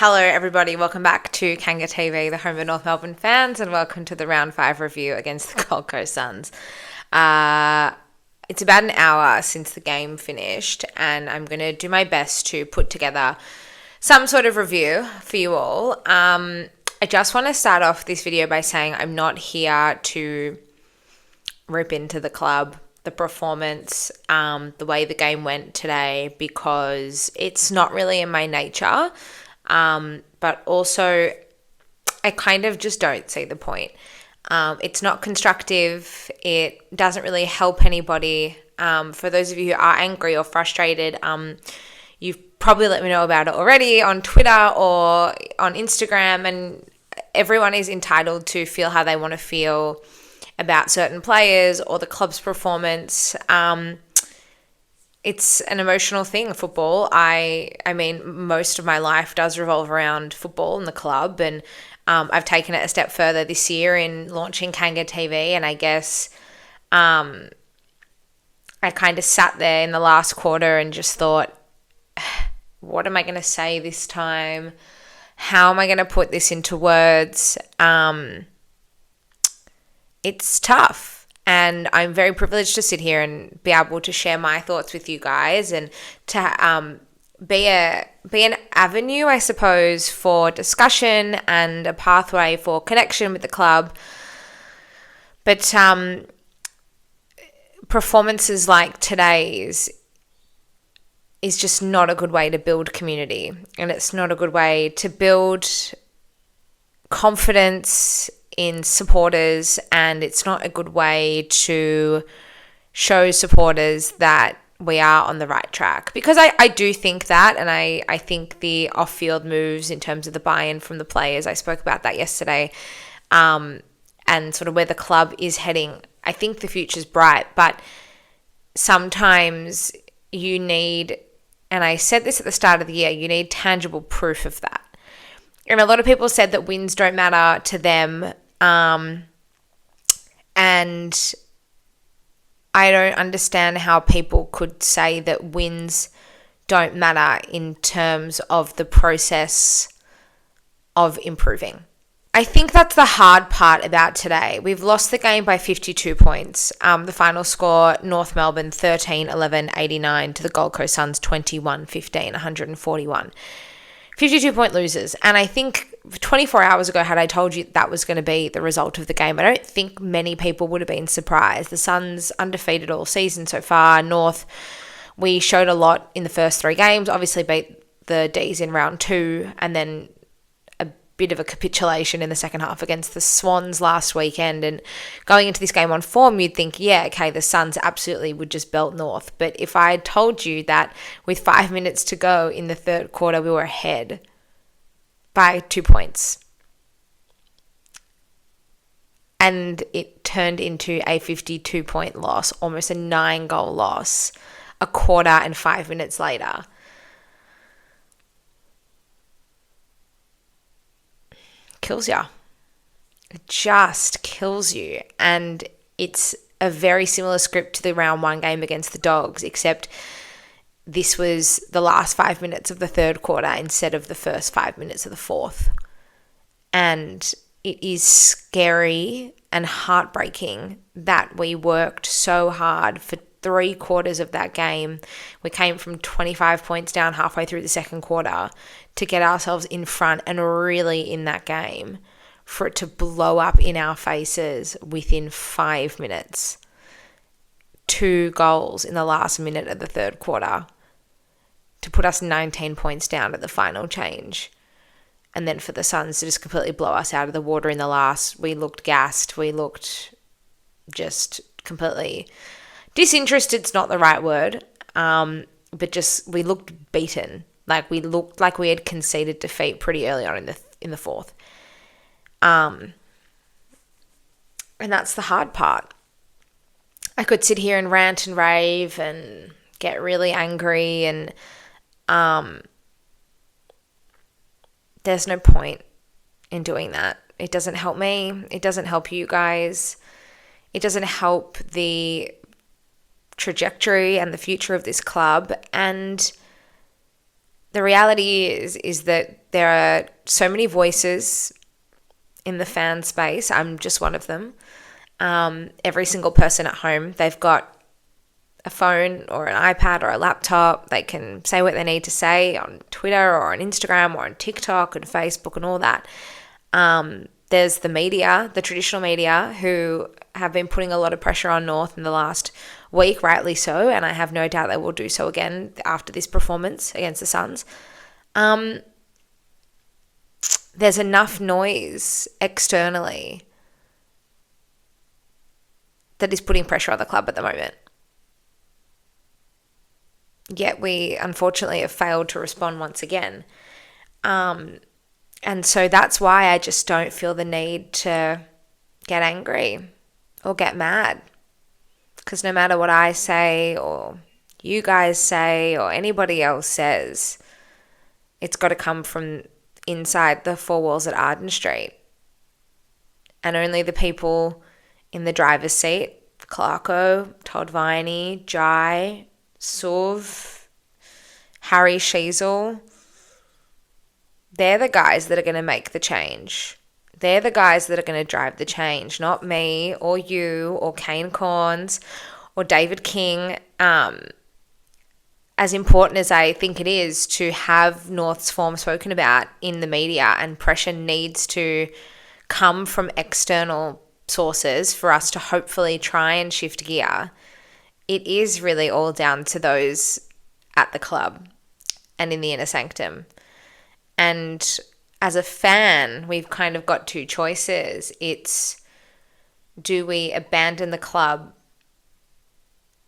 Hello everybody, welcome back to Kanga TV, the home of North Melbourne fans, and welcome to the round 5 review against the Gold Coast Suns. It's about an hour since the game finished, and I'm going to do my best to put together some sort of review for you all. I just want to start off this video by saying I'm not here to rip into the club, the performance, the way the game went today, because it's not really in my nature. But also I kind of just don't see the point. It's not constructive. It doesn't really help anybody. For those of you who are angry or frustrated, you've probably let me know about it already on Twitter or on Instagram, and everyone is entitled to feel how they want to feel about certain players or the club's performance. It's an emotional thing, football. I mean, most of my life does revolve around football and the club, and I've taken it a step further this year in launching Kanga TV, and I guess I kind of sat there in the last quarter and just thought, what am I going to say this time? How am I going to put this into words? It's tough, and I'm very privileged to sit here and be able to share my thoughts with you guys, and to be an avenue, I suppose, for discussion and a pathway for connection with the club. But performances like today's is just not a good way to build community, and it's not a good way to build confidence in supporters, and it's not a good way to show supporters that we are on the right track. Because I do think that, and I think the off-field moves in terms of the buy-in from the players, I spoke about that yesterday, and sort of where the club is heading, I think the future's bright, but sometimes you need, and I said this at the start of the year, you need tangible proof of that. And a lot of people said that wins don't matter to them, and I don't understand how people could say that wins don't matter in terms of the process of improving. I think that's the hard part about today. We've lost the game by 52 points. The final score, North Melbourne 13-11-89 to the Gold Coast Suns 21-15, 141. 52-point losers. And I think 24 hours ago, had I told you that was going to be the result of the game, I don't think many people would have been surprised. The Suns undefeated all season so far. North, we showed a lot in the first 3 games, obviously beat the D's in round 2, and then a bit of a capitulation in the second half against the Swans last weekend. And going into this game on form, you'd think, yeah, okay, the Suns absolutely would just belt North. But if I had told you that with 5 minutes to go in the third quarter, we were ahead by 2 points, and it turned into a 52-point loss, almost a 9-goal loss, a quarter and 5 minutes later. Kills you. It just kills you. And it's a very similar script to the round 1 game against the Dogs, except this was the last 5 minutes of the third quarter instead of the first 5 minutes of the fourth. And it is scary and heartbreaking that we worked so hard for 3 quarters of that game. We came from 25 points down halfway through the second quarter to get ourselves in front and really in that game, for it to blow up in our faces within 5 minutes. 2 goals in the last minute of the third quarter to put us 19 points down at the final change. And then for the Suns to just completely blow us out of the water in the last. We looked gassed. We looked just completely disinterested's not the right word, but just we looked beaten. Like we looked like we had conceded defeat pretty early on in the fourth. And that's the hard part. I could sit here and rant and rave and get really angry, and there's no point in doing that. It doesn't help me. It doesn't help you guys. It doesn't help the trajectory and the future of this club. And the reality is that there are so many voices in the fan space. I'm just one of them. Every single person at home, they've got a phone or an iPad or a laptop. They can say what they need to say on Twitter or on Instagram or on TikTok and Facebook and all that. There's the media, the traditional media, who have been putting a lot of pressure on North in the last week, rightly so, and I have no doubt they will do so again after this performance against the Suns. There's enough noise externally that is putting pressure on the club at the moment. Yet we unfortunately have failed to respond once again. And so that's why I just don't feel the need to get angry or get mad. Because no matter what I say or you guys say or anybody else says, it's got to come from inside the four walls at Arden Street. And only the people in the driver's seat, Clarko, Todd Viney, Jai, Suv, Harry Sheasel, they're the guys that are going to make the change. They're the guys that are going to drive the change, not me or you or Kane Corns or David King. As important as I think it is to have North's form spoken about in the media, and pressure needs to come from external sources for us to hopefully try and shift gear, it is really all down to those at the club and in the inner sanctum. And as a fan, we've kind of got two choices. It's, do we abandon the club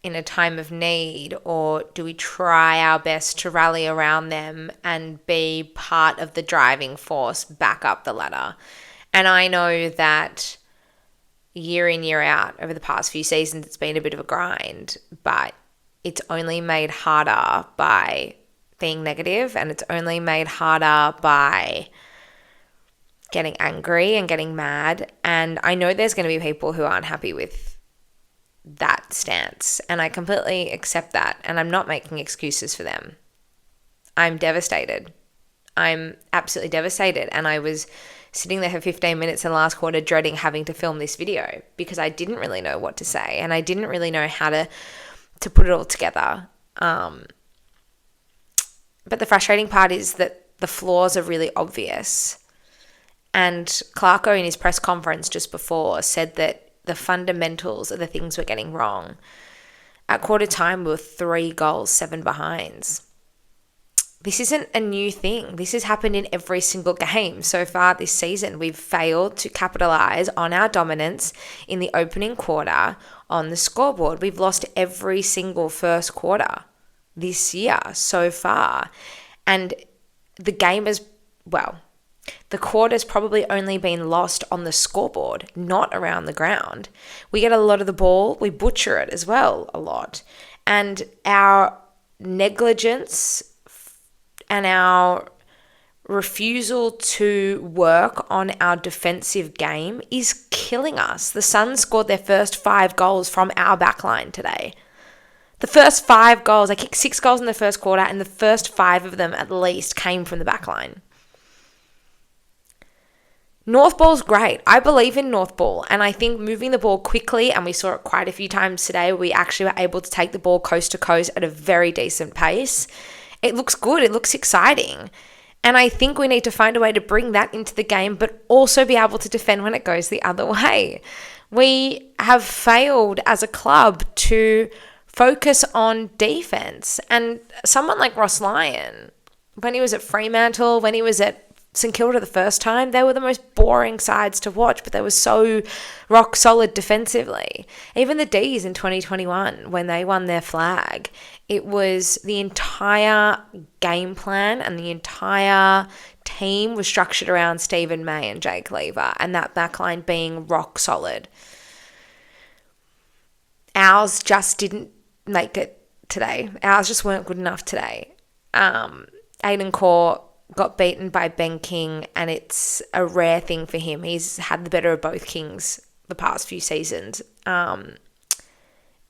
in a time of need, or do we try our best to rally around them and be part of the driving force back up the ladder? And I know that year in, year out, over the past few seasons, it's been a bit of a grind, but it's only made harder by being negative, and it's only made harder by getting angry and getting mad. And I know there's going to be people who aren't happy with that stance, and I completely accept that, and I'm not making excuses for them. I'm devastated. I'm absolutely devastated, and I was sitting there for 15 minutes in the last quarter dreading having to film this video because I didn't really know what to say, and I didn't really know how to put it all together. But the frustrating part is that the flaws are really obvious. And Clarko in his press conference just before said that the fundamentals are the things we're getting wrong. At quarter time, we were 3 goals, 7 behinds. This isn't a new thing. This has happened in every single game so far this season. We've failed to capitalize on our dominance in the opening quarter on the scoreboard. We've lost every single first quarter this year so far. And the game is, well, the quarter's probably only been lost on the scoreboard, not around the ground. We get a lot of the ball, we butcher it as well a lot. And our negligence and our refusal to work on our defensive game is killing us. The Suns scored their first 5 goals from our backline today. The first 5 goals, I kicked 6 goals in the first quarter, and the first 5 of them at least came from the backline. North ball's great. I believe in North ball, and I think moving the ball quickly, and we saw it quite a few times today, we actually were able to take the ball coast to coast at a very decent pace. It looks good. It looks exciting. And I think we need to find a way to bring that into the game, but also be able to defend when it goes the other way. We have failed as a club to focus on defense. And someone like Ross Lyon, when he was at Fremantle, when he was at St Kilda the first time, they were the most boring sides to watch, but they were so rock solid defensively. Even the D's in 2021, when they won their flag, it was the entire game plan and the entire team was structured around Stephen May and Jake Lever, and that backline being rock solid. Ours just didn't make it today. Ours just weren't good enough today. Aiden Core got beaten by Ben King, and it's a rare thing for him. He's had the better of both Kings the past few seasons. And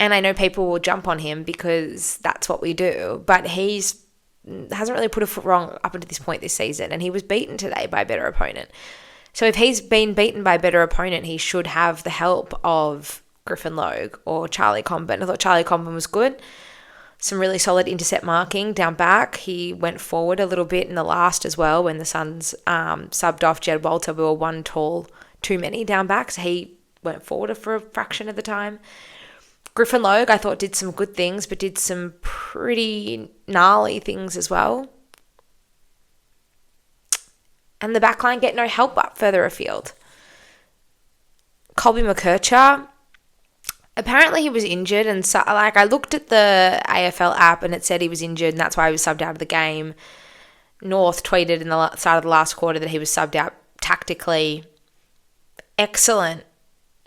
I know people will jump on him because that's what we do, but he's hasn't really put a foot wrong up until this point this season, and he was beaten today by a better opponent. So if he's been beaten by a better opponent, he should have the help of Griffin Logue or Charlie Comben. I thought Charlie Comben was good. Some really solid intercept marking down back. He went forward a little bit in the last as well when the Suns subbed off Jed Walter. We were one tall too many down back, so he went forward for a fraction of the time. Griffin Logue, I thought, did some good things, but did some pretty gnarly things as well. And the backline get no help up further afield. Colby McKercher, apparently he was injured, and so, I looked at the AFL app and it said he was injured, and that's why he was subbed out of the game. North tweeted in the start of the last quarter that he was subbed out tactically. Excellent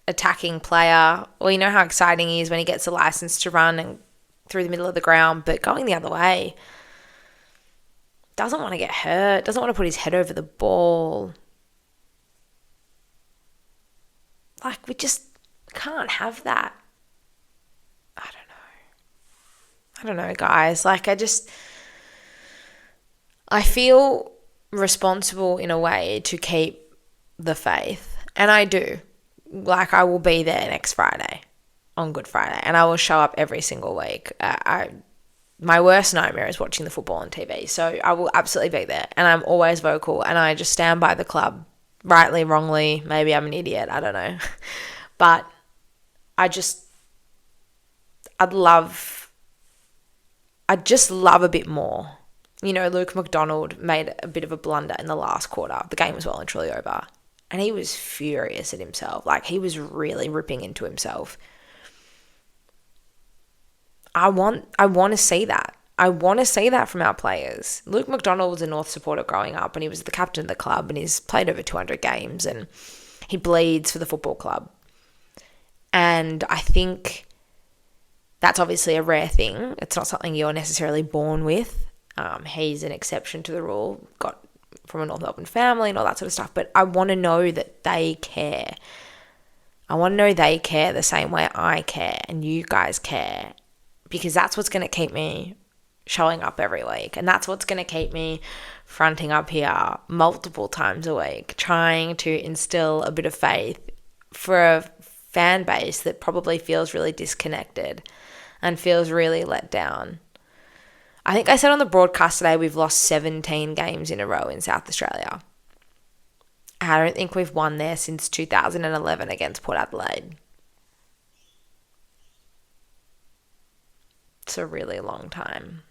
attacking player. Well, you know how exciting he is when he gets a license to run and through the middle of the ground, but going the other way, doesn't want to get hurt, doesn't want to put his head over the ball. We just can't have that. I don't know, guys. I feel responsible in a way to keep the faith. And I do. I will be there next Friday, on Good Friday, and I will show up every single week. My worst nightmare is watching the football on TV, so I will absolutely be there, and I'm always vocal, and I just stand by the club, rightly, wrongly. Maybe I'm an idiot, I don't know, but I'd just love a bit more. Luke McDonald made a bit of a blunder in the last quarter. The game was well and truly over, and he was furious at himself. He was really ripping into himself. I want to see that. I want to see that from our players. Luke McDonald was a North supporter growing up, and he was the captain of the club, and he's played over 200 games, and he bleeds for the football club. And I think that's obviously a rare thing. It's not something you're necessarily born with. He's an exception to the rule, got from a North Melbourne family and all that sort of stuff. But I want to know that they care. I want to know they care the same way I care and you guys care. Because that's what's going to keep me showing up every week. And that's what's going to keep me fronting up here multiple times a week, trying to instill a bit of faith for a fan base that probably feels really disconnected and feels really let down. I think I said on the broadcast today we've lost 17 games in a row in South Australia. I don't think we've won there since 2011 against Port Adelaide. It's a really long time.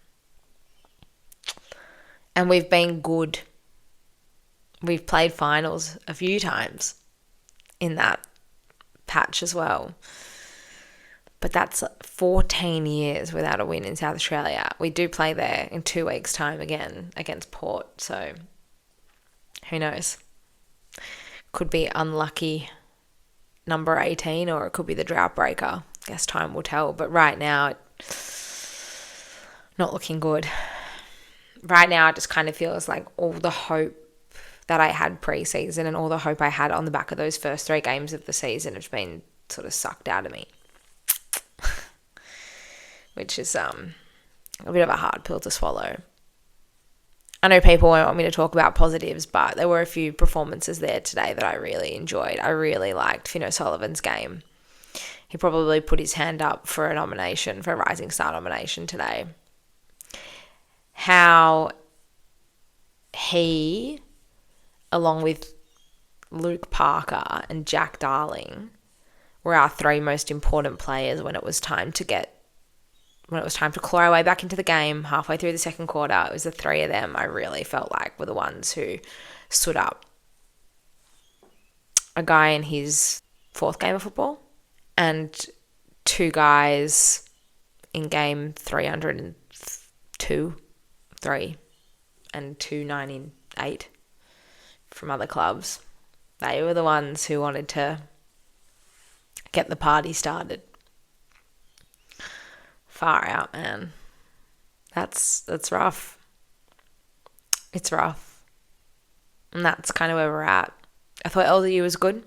And we've been good. We've played finals a few times in that patch as well. But that's 14 years without a win in South Australia. We do play there in 2 weeks' time again against Port. So who knows? Could be unlucky number 18, or it could be the drought breaker. Guess time will tell. But right now, not looking good. Right now, it just kind of feels like all the hope that I had pre-season and all the hope I had on the back of those first 3 games of the season have been sort of sucked out of me. Which is a bit of a hard pill to swallow. I know people won't want me to talk about positives, but there were a few performances there today that I really enjoyed. I really liked Finn O'Sullivan's game. He probably put his hand up for a nomination, for a Rising Star nomination today. How he, along with Luke Parker and Jack Darling, were our 3 most important players when it was time to claw our way back into the game halfway through the second quarter. It was the 3 of them I really felt like were the ones who stood up. A guy in his 4th game of football and 2 guys in game 302, 3 and 298 from other clubs. They were the ones who wanted to get the party started. Far out, man. That's rough. It's rough. And that's kind of where we're at. I thought LDU was good.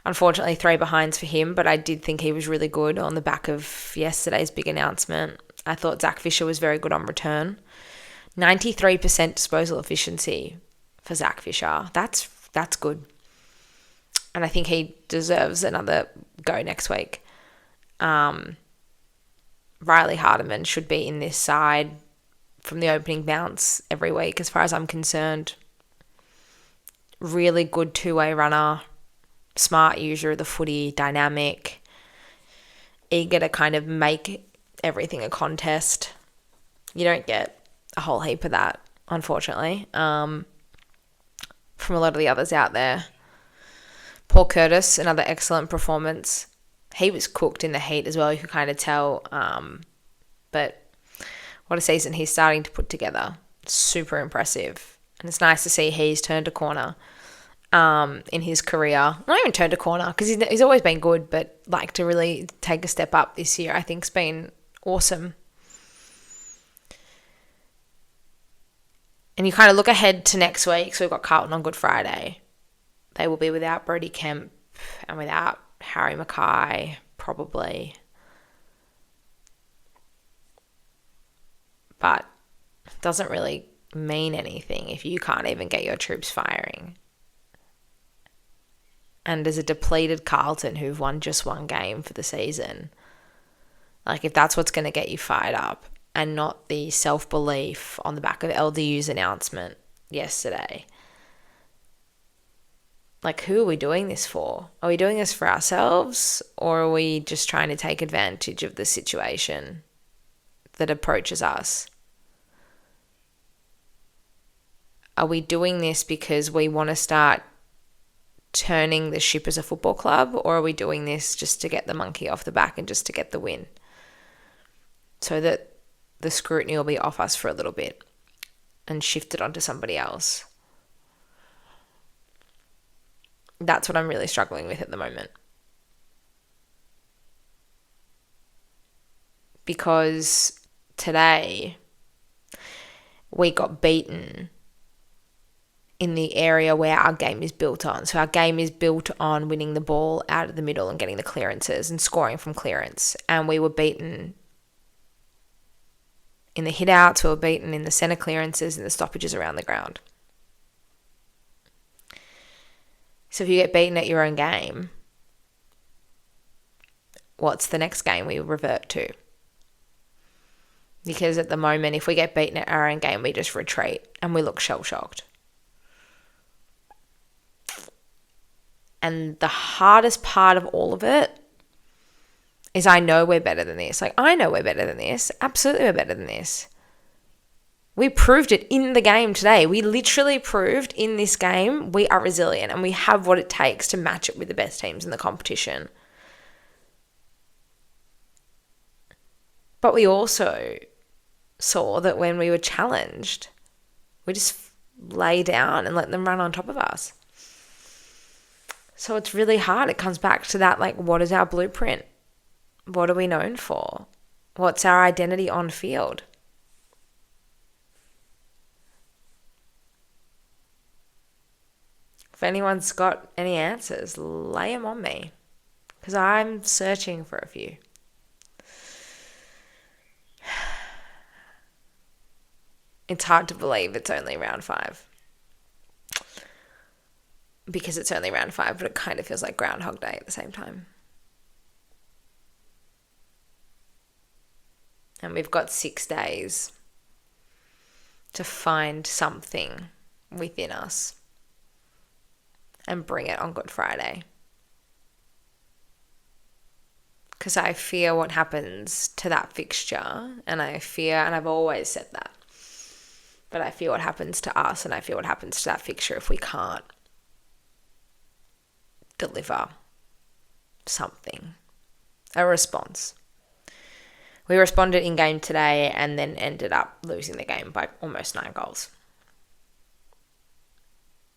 Unfortunately, 3 behinds for him, but I did think he was really good on the back of yesterday's big announcement. I thought Zach Fisher was very good on return. 93% disposal efficiency for Zach Fisher. That's good. And I think he deserves another go next week. Riley Hardiman should be in this side from the opening bounce every week, as far as I'm concerned. Really good two-way runner, smart user of the footy, dynamic, eager to kind of make everything a contest. You don't get a whole heap of that, unfortunately, from a lot of the others out there. Paul Curtis, another excellent performance. He was cooked in the heat as well, you could kind of tell. But what a season he's starting to put together. Super impressive. And it's nice to see he's turned a corner in his career. Not even turned a corner, because he's always been good, but like to really take a step up this year, I think, has been awesome. And you kind of look ahead to next week. So we've got Carlton on Good Friday. They will be without Brody Kemp and without Harry Mackay, probably. But it doesn't really mean anything if you can't even get your troops firing. And as a depleted Carlton who've won just one game for the season, like if that's what's going to get you fired up and not the self-belief on the back of LDU's announcement yesterday, like who are we doing this for? Are we doing this for ourselves, or are we just trying to take advantage of the situation that approaches us? Are we doing this because we want to start turning the ship as a football club, or are we doing this just to get the monkey off the back and just to get the win, so that the scrutiny will be off us for a little bit and shifted onto somebody else? That's what I'm really struggling with at the moment. Because today we got beaten in the area where our game is built on. So our game is built on winning the ball out of the middle and getting the clearances and scoring from clearance. And we were beaten in the hit-outs, we were beaten in the centre clearances and the stoppages around the ground. So if you get beaten at your own game, what's the next game we revert to? Because at the moment, if we get beaten at our own game, we just retreat and we look shell-shocked. And the hardest part of all of it is I know we're better than this. Like, I know we're better than this. Absolutely we're better than this. We proved it in the game today. We literally proved in this game we are resilient and we have what it takes to match it with the best teams in the competition. But we also saw that when we were challenged, we just lay down and let them run on top of us. So it's really hard. It comes back to that, like, what is our blueprint? What are we known for? What's our identity on field? If anyone's got any answers, lay them on me, because I'm searching for a few. It's hard to believe it's only round 5. Because it's only round 5, but it kind of feels like Groundhog Day at the same time. And we've got 6 days to find something within us and bring it on Good Friday. Because I fear what happens to that fixture, and I've always said that, but I fear what happens to us, and I fear what happens to that fixture if we can't deliver something, a response. We responded in game today and then ended up losing the game by almost 9 goals.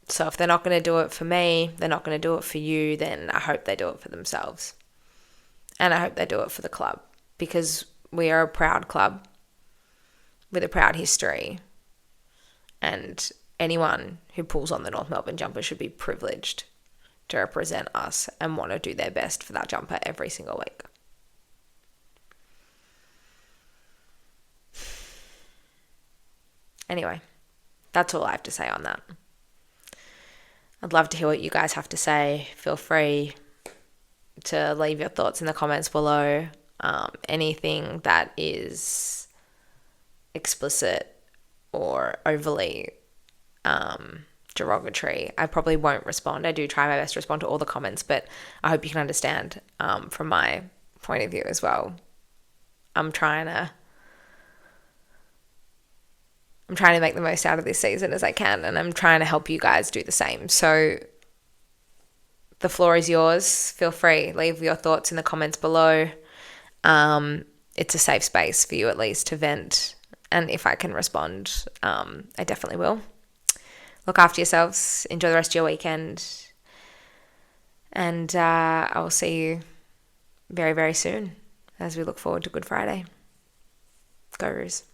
So if they're not going to do it for me, they're not going to do it for you, then I hope they do it for themselves. And I hope they do it for the club, because we are a proud club with a proud history, and anyone who pulls on the North Melbourne jumper should be privileged to represent us and want to do their best for that jumper every single week. Anyway, that's all I have to say on that. I'd love to hear what you guys have to say. Feel free to leave your thoughts in the comments below. Anything that is explicit or overly derogatory, I probably won't respond. I do try my best to respond to all the comments, but I hope you can understand from my point of view as well. I'm trying to make the most out of this season as I can, and I'm trying to help you guys do the same. So the floor is yours. Feel free. Leave your thoughts in the comments below. It's a safe space for you at least to vent. And if I can respond, I definitely will. Look after yourselves. Enjoy the rest of your weekend. And I will see you very, very soon as we look forward to Good Friday. Go Roos.